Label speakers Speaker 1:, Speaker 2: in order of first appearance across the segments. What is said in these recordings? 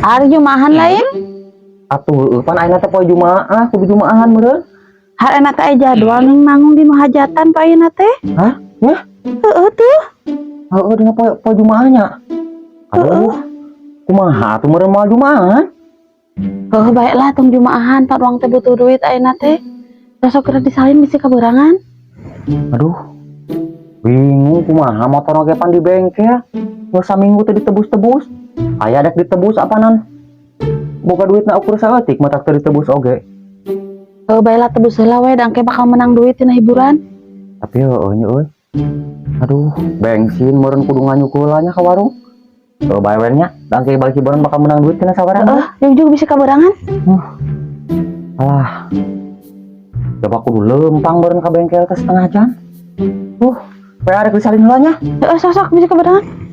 Speaker 1: Hari Jumaahan lain.
Speaker 2: Atuh pan ayeuna teh poe Jumaah kudu Jumaahan meureun.
Speaker 1: Hari enak teh jadwal ning manggung di nu hajatan ka ayeuna teh.
Speaker 2: Hah? Ya?
Speaker 1: Heeh tuh.
Speaker 2: Heeh dina poe Jumaahnya. Aduh. Kumaha atuh meureun moal Jumaahan?
Speaker 1: Heuh baiklah tong Jumaahan tak ruang teh butuh duit ayeuna teh. Besok keur disalin bisi kaberangan.
Speaker 2: Aduh. Bingung kumaha motor oge pan di bengkel. Geus saminggu teh ditebus-tebus. Aya dek ditebus apanan. Boga duitna ukur saeutik mah tak teu ditebus oge.
Speaker 1: Heuh baiklah tebus heula we dangke bakal menang duit tina hiburan.
Speaker 2: Tapi heueuh nya euy. Aduh, bensin meureun kudu nganyukeulanya ka warung. Heuh bae we nya, dangke balik hiburan bakal menang duit tina sabarang.
Speaker 1: Heeh, jeung bisi kaberangan.
Speaker 2: Alah. Coba kudu lempang meureun ka bengkel teh setengah jam. Bae arek disalin heula nya.
Speaker 1: Heeh sok bisi kaberangan.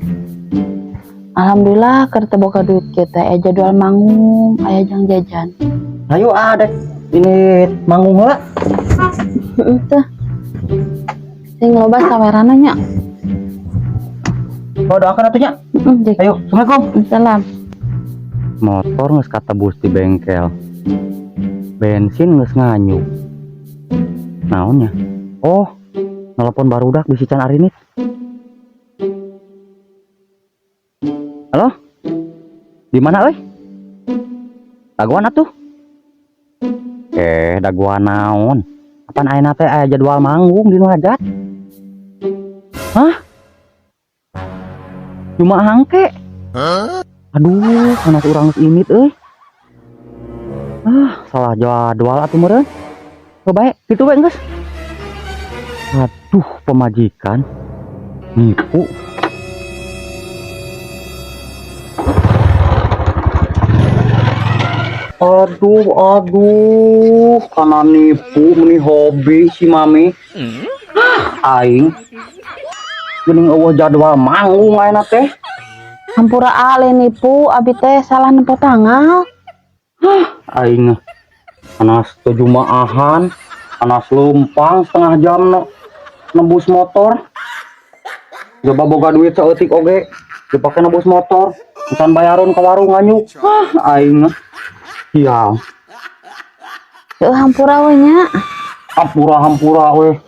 Speaker 1: Alhamdulillah keur teu boga duit kita aya jadwal manggung, aya jang jajan.
Speaker 2: Ayo adek ini manggung heula.
Speaker 1: Heeh teh. Sing loba sawerana nya.
Speaker 2: Oh doakeun atuh nya.
Speaker 1: Heeh,
Speaker 2: Ayo, Assalamualaikum.
Speaker 1: salam.
Speaker 2: Motor geus katebus di bengkel. Bensin geus nganyuk. Naonnya? Oh, nelpon barudak bisi can Arinit. Halo? Di mana euy? Daguan atuh. Daguan naon? Apaan ayeuna teh aya jadwal manggung di nu hajat? Hah? Jumaah hangke? Aduh, panas urang geus imit euy. Salah jadwal atuh meureun. Heuh bae, kitu we geus. Aduh, pemajikan nipu. Aduh, kana nipu meni hobi si Mami. Aing geuning eueuh jadwal manggung ayeuna teh.
Speaker 1: Hampura ale nipu abi teh salah nempo tanggal.
Speaker 2: Aing panas teu Jumaahan, panas lempang setengah jam nembus motor. Coba boga duit saeutik oge, dipake nebus motor. Bukan bayaron ke warung nganyuk. Aing sial.
Speaker 1: Heuh hampura we nya.
Speaker 2: Hampura we.